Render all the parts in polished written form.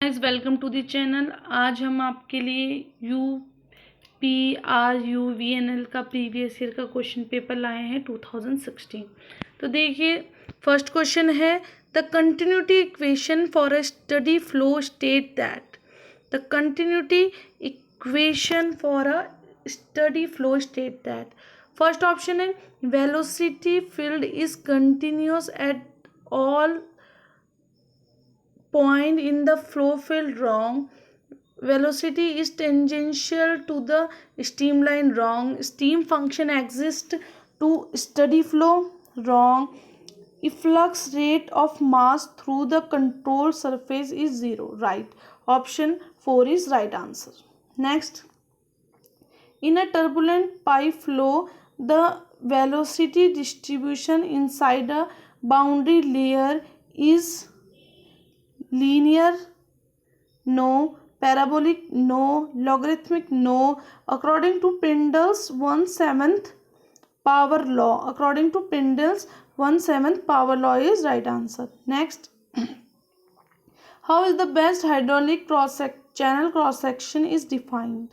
Guys welcome to the channel. आज हम आपके लिए UPRUVNL का प्रीवियस ईयर का क्वेश्चन पेपर लाए हैं 2016। तो देखिए फर्स्ट क्वेश्चन है the continuity equation for a steady flow state that. The continuity equation for a steady flow state that. First option है velocity field is continuous at all point in the flow field, wrong. Velocity is tangential to the streamline, wrong. Steam function exists to steady flow, wrong. Efflux rate of mass through the control surface is 0, right. Option 4 is right answer. Next, in a turbulent pipe flow the velocity distribution inside a boundary layer is linear, no. Parabolic, no. Logarithmic, no. According to Pendle's 1/7 power law. According to Pendle's 1/7 power law is right answer. Next, how is the best hydraulic channel cross section is defined?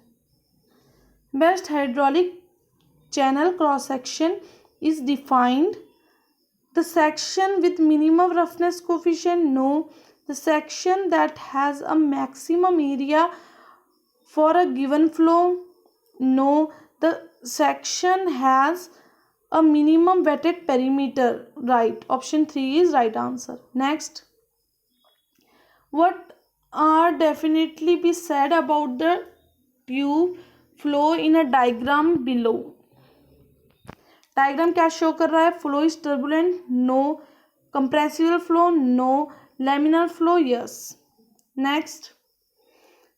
Best hydraulic channel cross section is defined the section with minimum roughness coefficient, no. The section that has a maximum area for a given flow, no. The section has a minimum wetted perimeter, right. Option 3 is right answer. Next, what are definitely be said about the tube flow in a diagram below? Diagram क्या show कर रहा है? Flow is turbulent, no. Compressible flow, no. Laminar flow, yes. Next,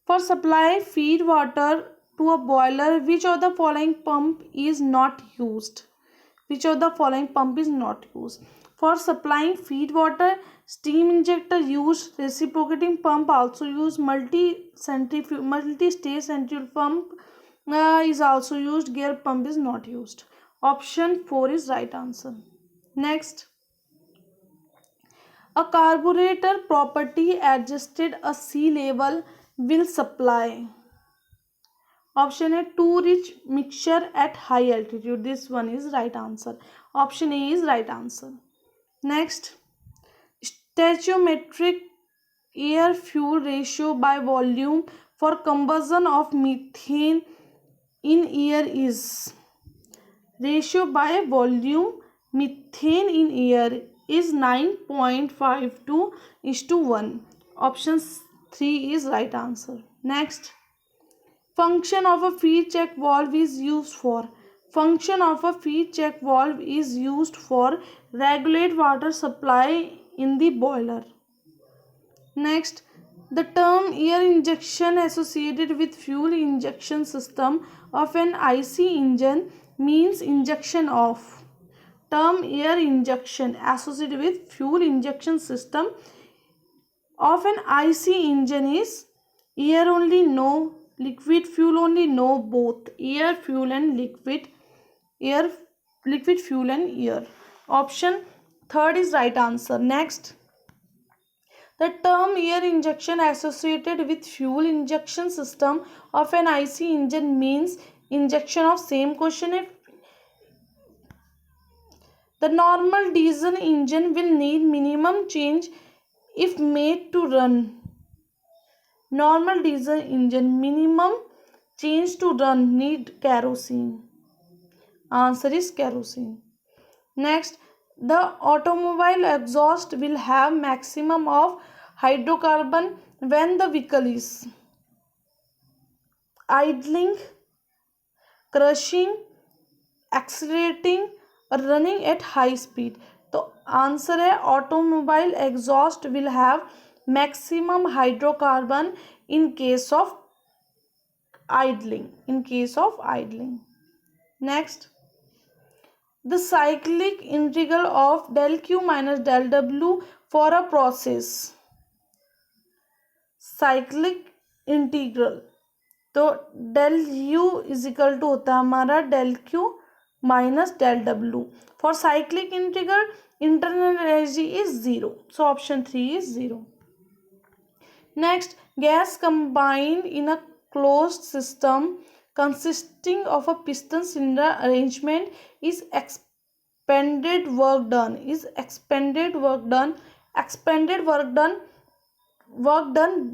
for supply feed water to a boiler which of the following pump is not used? Which of the following pump is not used? For supplying feed water, steam injector used, reciprocating pump also used, multi-stage centrifugal pump is also used, gear pump is not used. Option 4 is right answer. Next, a carburetor property adjusted a sea level will supply. Option A, too rich mixture at high altitude. This one is right answer. Option A is right answer. Next, stoichiometric air fuel ratio by volume for combustion of methane in air is. Ratio by volume methane in air is 9.52:1. Option 3 is right answer. Next, function of a feed check valve is used for. Function of a feed check valve is used for regulate water supply in the boiler. Next, the term air injection associated with fuel injection system of an IC engine means injection of. Term air injection associated with fuel injection system of an IC engine is air only, no. Liquid fuel only, no. Both air fuel and liquid fuel and air. Option 3 is right answer. Next, the term air injection associated with fuel injection system of an IC engine means injection of. Same question, if the normal diesel engine will need minimum change if made to run. Normal diesel engine minimum change to run need kerosene. Answer is kerosene. Next, the automobile exhaust will have maximum of hydrocarbon when the vehicle is idling, crushing, accelerating or running at high speed. तो answer है automobile exhaust will have maximum hydrocarbon in case of idling. Next, the cyclic integral of del q minus del w for a process. cyclic integral, तो del u is equal to होता है हमारा del q minus del w. For cyclic integral internal energy is 0. So option 3 is 0. Next, gas combined in a closed system consisting of a piston cylinder arrangement is expended work done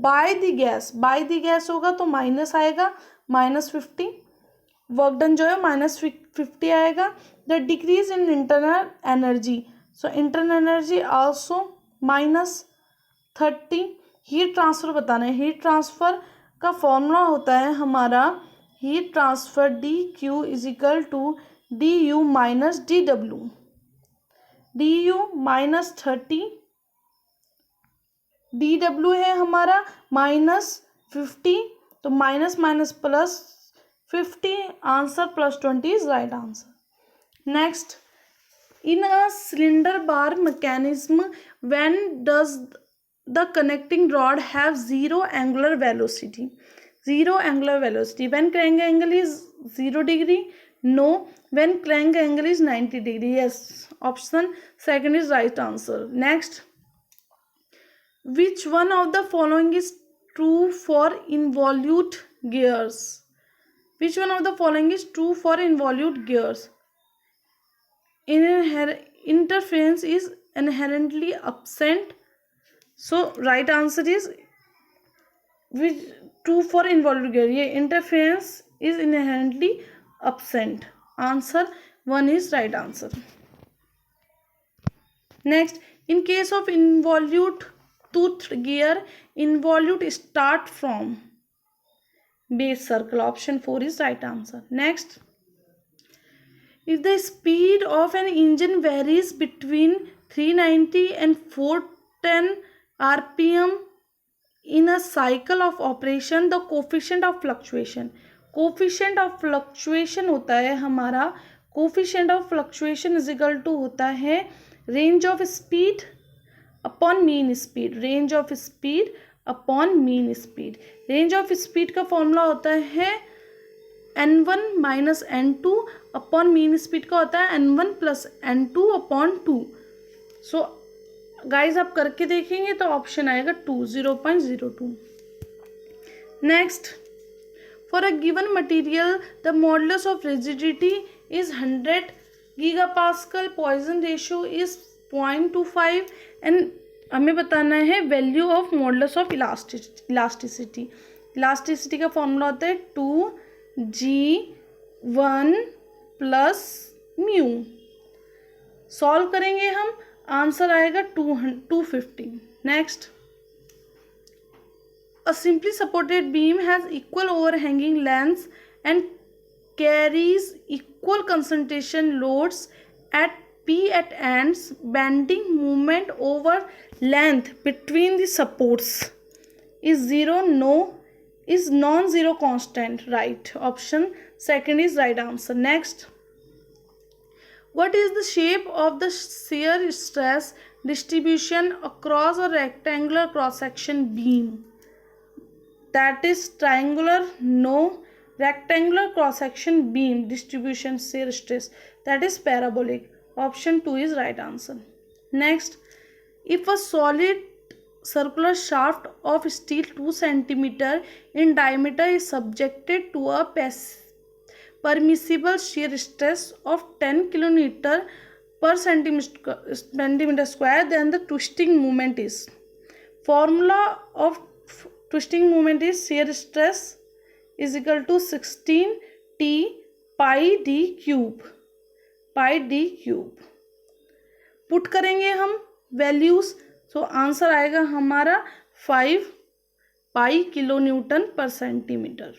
by the gas होगा तो minus आएगा, -50 work done जो है -50 आएगा. The decrease in internal energy, so internal energy also -30. Heat transfer बताना है. Heat transfer का formula होता है हमारा heat transfer DQ is equal to DU minus DW. DU -30, DW है हमारा -50, तो minus minus plus 50, answer +20 is right answer. Next, in a cylinder bar mechanism, when does the connecting rod have zero angular velocity? When crank angle is 0 degree? No. When crank angle is 90 degree? Yes. Option second is right answer. Next, which one of the following is true for involute gears? Which one of the following is true for involute gears? Interference is inherently absent. So right answer is which true for involute gear. ये interference is inherently absent. Answer 1 is right answer. Next, in case of involute toothed gear, involute start from base circle. Option 4 is right answer. Next, if the speed of an engine varies between 390 and 410 rpm in a cycle of operation, the coefficient of fluctuation होता है हमारा coefficient of fluctuation is equal to होता है range of speed upon mean speed. range of speed का formula होता है n1 minus n2 upon mean speed का होता है n1 plus n2 upon 2. So guys आप करके देखेंगे तो ऑप्शन आएगा 0.02. Next, for a given material the modulus of rigidity is 100 gigapascal, Poisson ratio is 0.25 and हमें बताना है value of modulus of elasticity. Elasticity का फॉर्मूला होता है 2g1 प्लस म्यू. सॉल्व करेंगे हम, आंसर आएगा 250. Next, a simply supported beam has equal overhanging lengths and carries equal concentration loads at P at ends, bending moment over length between the supports is 0. No. Is non-zero constant? Right. Option second is right answer. Next, what is the shape of the shear stress distribution across a rectangular cross-section beam? That is triangular. No. Rectangular cross-section beam distribution shear stress, that is parabolic. Option 2 is right answer. Next, if a solid circular shaft of steel 2 cm in diameter is subjected to a permissible shear stress of 10 kN per centimeter square, then the twisting moment is. Formula of twisting moment is shear stress is equal to 16T pi d cube. Put करेंगे हम values, so answer आएगा हमारा 5 pi kilo newton per centimetre.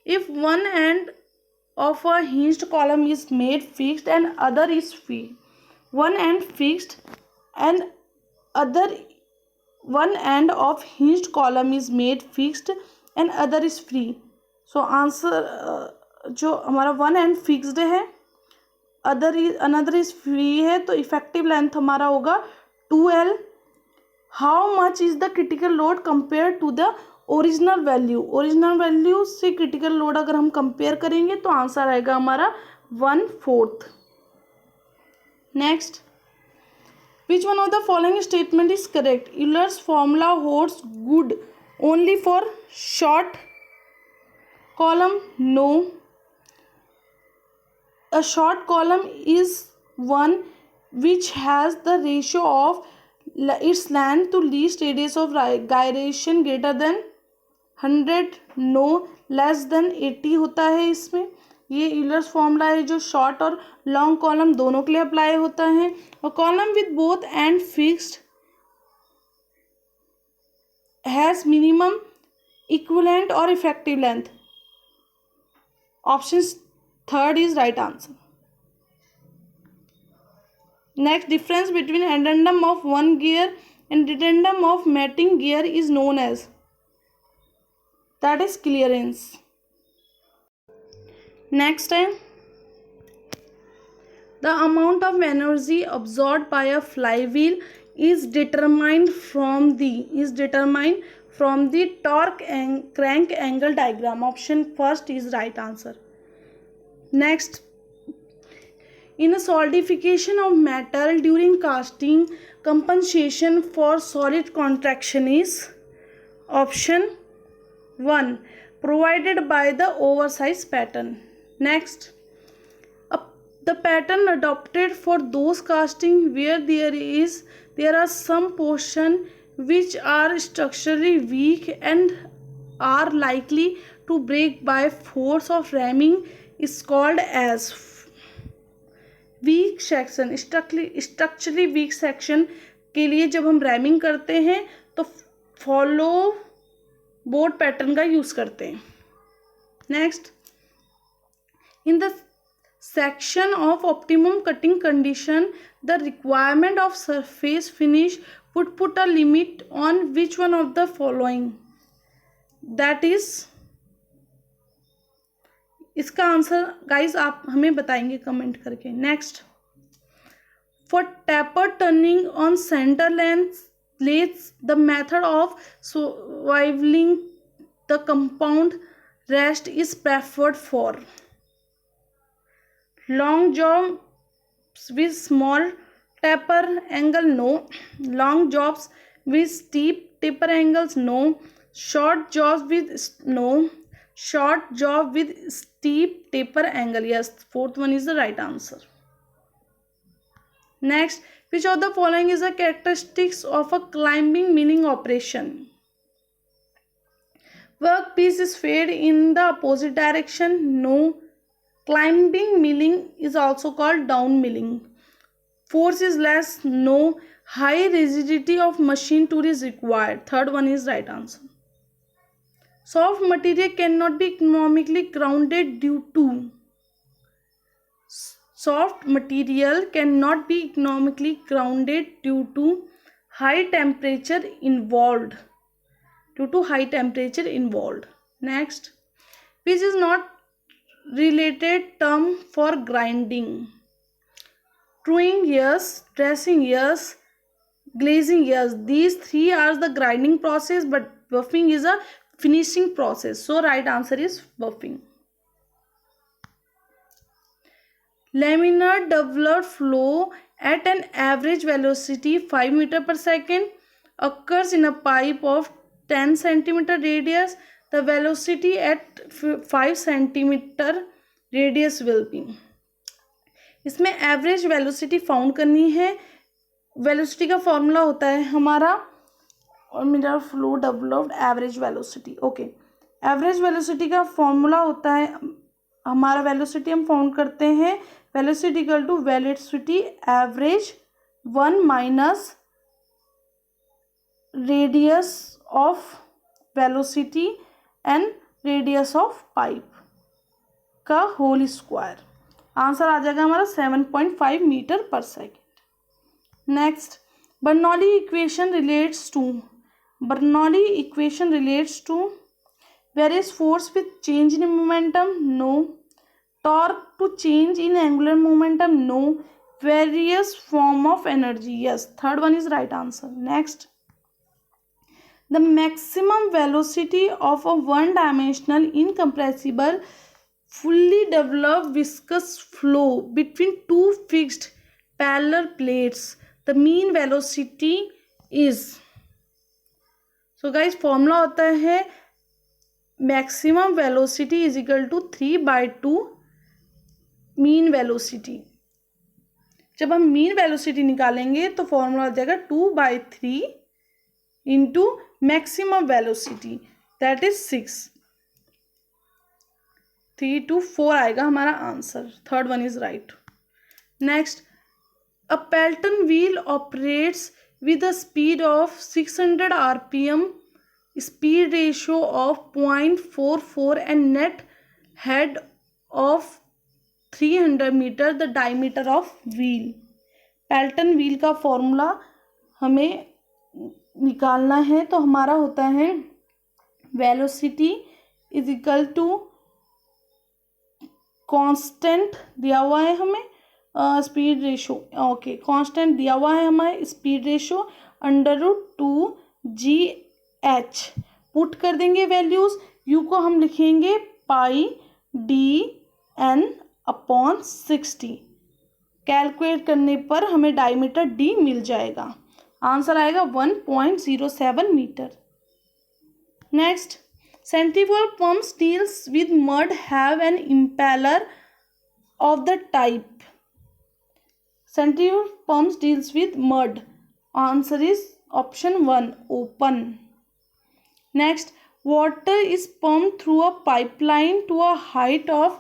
If one end of a hinged column is made fixed and other is free, one end of hinged column is made fixed and other is free. So answer जो हमारा one end fixed है, another is free है, तो effective length हमारा होगा 2L. How much is the critical load compare to the original value से critical load अगर हम कंपेयर करेंगे तो आंसर आएगा हमारा 1/4. Next, Which one of the following statement is correct? Euler's formula holds good only for short column. No. A short column is one which has the ratio of its length to least radius of gyration greater than 100. No less than 80 होता है इसमें. ये Euler's formula है जो short और long column दोनों के लिए अप्लाई होता है. और column with both end fixed has minimum equivalent और effective length. Option third is right answer. Next, difference between addendum of one gear and dedendum of mating gear is known as. That is clearance. Next time, the amount of energy absorbed by a flywheel is determined from the torque and crank angle diagram. Option first is right answer. Next, in a solidification of metal during casting, compensation for solid contraction is option 1 provided by the oversized pattern. Next, the pattern adopted for those casting where there are some portion which are structurally weak and are likely to break by force of ramming is called as weak section. Structurally weak section के लिए जब हम rhyming करते हैं तो follow board pattern का use करते हैं. Next, in the section of optimum cutting condition the requirement of surface finish would put a limit on which one of the following. That is, इसका आंसर गाइज आप हमें बताएंगे comment करके. Next, for tapper turning on centre lathes, the method of swiveling the compound rest is preferred for long jobs with small taper angle. No. Long jobs with steep taper angles. No. Short jobs with short job with steep taper angle. Yes, fourth one is the right answer. Next, which of the following is the characteristics of a climbing milling operation? Workpiece is fed in the opposite direction. No. Climbing milling is also called down milling. Force is less. No. High rigidity of machine tool is required. Third one is right answer. Soft material cannot be economically grounded due to high temperature involved. Next, which is not related term for grinding? Truing, yes. Dressing, yes. Glazing, yes. These three are the grinding process, but buffing is a finishing process. So right answer is buffing. Laminar developed flow at an average velocity 5 meter per second occurs in a pipe of 10 centimeter radius. The velocity at 5 centimeter radius will be. इसमें average velocity found करनी है. Velocity का formula होता है हमारा, और मेरा flow developed average velocity. Okay, average velocity का फॉर्मूला होता है हमारा, वेलोसिटी हम फाउंड करते हैं velocity equal to velocity average 1 minus radius of velocity and radius of pipe का होल स्क्वायर. आंसर आ जाएगा हमारा 7.5 metre per second. Next, Bernoulli equation relates to various force with change in momentum. No. Torque to change in angular momentum. No. Various form of energy. Yes, third one is right answer. Next, the maximum velocity of a one-dimensional incompressible fully developed viscous flow between two fixed parallel plates the mean velocity is, so guys formula होता है maximum velocity is equal to 3/2 mean velocity. जब हम mean velocity निकालेंगे तो formula हो जाएगा 2/3 into maximum velocity, that is 6। 3 to 4 आएगा हमारा answer, third one is right. Next, a Pelton wheel operates with a speed of 600 rpm, speed ratio of 0.44 and net head of 300 meter, the diameter of wheel। Pelton wheel का formula हमें निकालना है, तो हमारा होता है velocity is equal to constant दिया हुआ है हमें, स्पीड रेशो, ओके कांस्टेंट दिया हुआ है हमारे स्पीड रेशो √2GH, पुट कर देंगे वैल्यूज। यू को हम लिखेंगे πdn/60, कैलकुलेट करने पर हमें डायमीटर डी मिल जाएगा, आंसर आएगा 1.07 metre. Next, centrifugal pumps deals with mud have an impeller of the type, centrifugal pumps deals with mud, answer is option 1 open। Next, water is pumped through a pipeline to a height of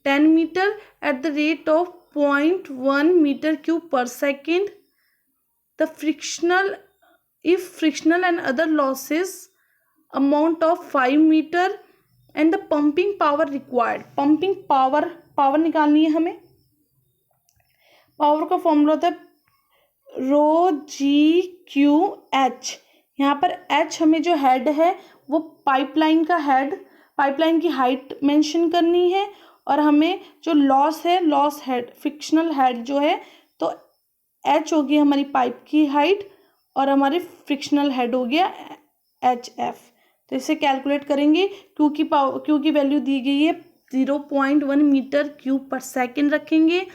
10 meter at the rate of 0.1 meter cube per second, the frictional and other losses amount of 5 meter and the pumping power required, pumping power निकालनी है हमें। Power का formula होता है ρGQH, यहाँ पर H हमें जो हेड है वो पाइपलाइन का हेड, पाइपलाइन की हाइट मेंशन करनी है, और हमें जो लॉस है, लॉस हेड फ्रिक्शनल हेड जो है, तो H होगी हमारी पाइप की हाइट और हमारी फ्रिक्शनल हेड हो गया HF। तो इसे कैलकुलेट करेंगे, क्योंकि वैल्यू दी गई है 0.1 मीटर क्यूब पर सेकेंड रखेंगे,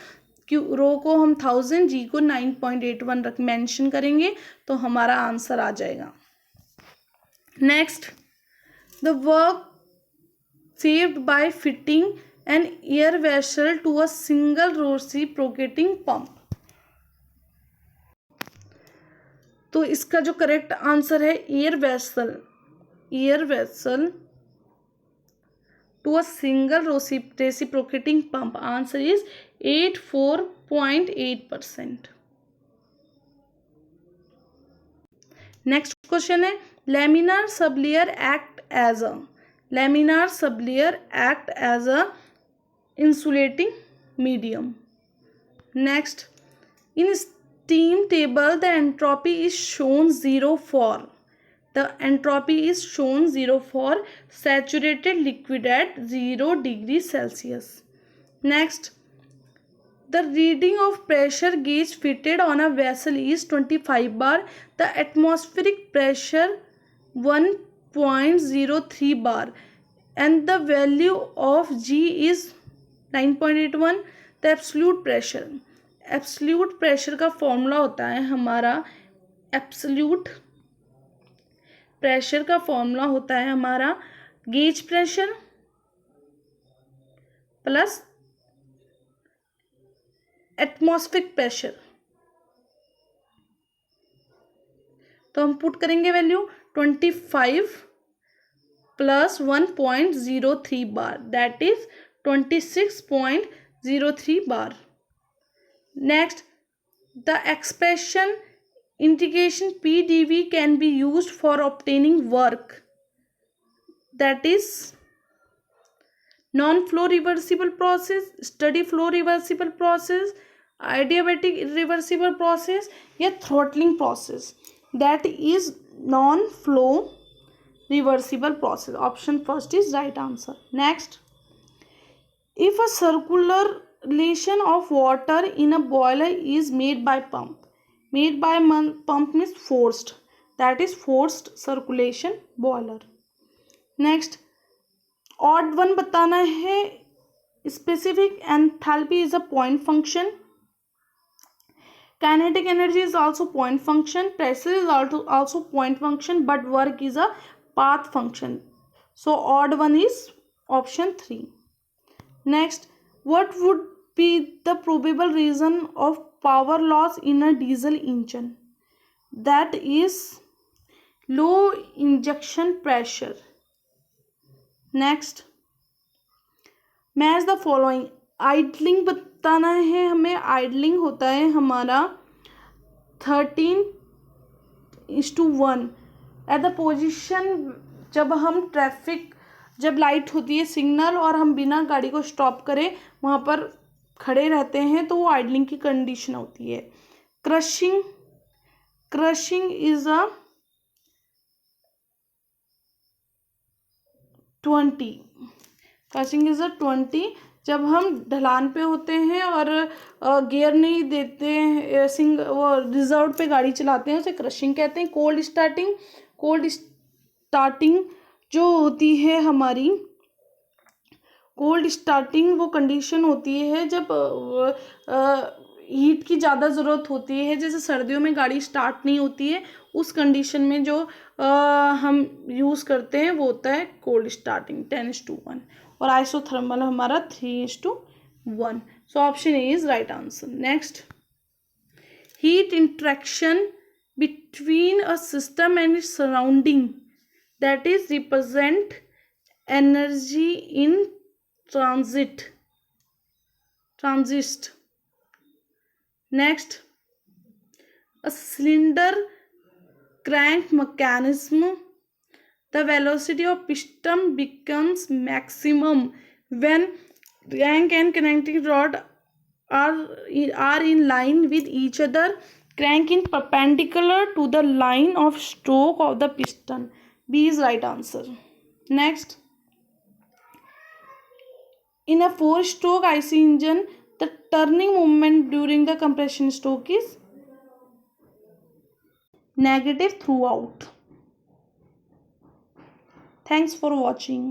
रो को हम 1000, जी को 9.81 रख मेंशन करेंगे, तो हमारा आंसर आ जाएगा। Next, the work saved by fitting an air vessel to a single reciprocating pump, तो इसका जो करेक्ट आंसर है air vessel to a single reciprocating pump, answer is 84.8%। next question है laminar sublayer act as a insulating medium। next, in steam table the entropy is shown 0 for saturated liquid at 0 degree Celsius। next, the reading of pressure gauge fitted on a vessel is 25 bar, the atmospheric pressure 1.03 bar and the value of G is 9.81, the absolute pressure का formula होता है हमारा, absolute pressure का formula होता है हमारा gauge pressure plus atmospheric pressure. तो हम पुट करेंगे value 25 plus 1.03 bar, that is 26.03 bar. Next, the expression integration PdV can be used for obtaining work, that is non-flow reversible process, steady flow reversible process, adiabatic irreversible process या throttling process, that is non-flow reversible process, option first is right answer। next, if a circulation of water in a boiler is made by pump means forced, that is forced circulation boiler। next, odd one बताना है, specific enthalpy is a point function, Kinetic energy is also point function. Pressure is also point function, but work is a path function. So odd one is option 3. Next, what would be the probable reason of power loss in a diesel engine? That is low injection pressure. Next, match the following. Idling बताना है हमें. Idling होता है हमारा 13:1 at the position. जब हम traffic, जब light होती है सिग्नल और हम बिना गाड़ी को स्टॉप करें वहाँ पर खड़े रहते हैं तो वो आइडलिंग की कंडीशन होती है. Crushing, crushing is a 20. Crushing is a 20. जब हम ढलान पे होते हैं और गियर नहीं देते हैं, वो रिजर्व पे गाड़ी चलाते हैं, उसे क्रशिंग कहते हैं. कोल्ड स्टार्टिंग, कोल्ड स्टार्टिंग जो होती है हमारी, कोल्ड स्टार्टिंग वो कंडीशन होती है जब हीट की ज़्यादा ज़रूरत होती है, जैसे सर्दियों में गाड़ी स्टार्ट नहीं होती है, उस कंडीशन में जो हम यूज़ करते हैं वो होता है कोल्ड स्टार्टिंग 10:1. और आइसोथर्मल हमारा 3:1. So option A is right answer. Next, heat interaction between a system and its surrounding, that is represent energy in transit. Next, a cylinder crank mechanism, the velocity of piston becomes maximum when crank and connecting rod are in line with each other. Crank in perpendicular to the line of stroke of the piston. B is right answer. Next, in a 4-stroke IC engine, the turning moment during the compression stroke is negative throughout. Thanks for watching.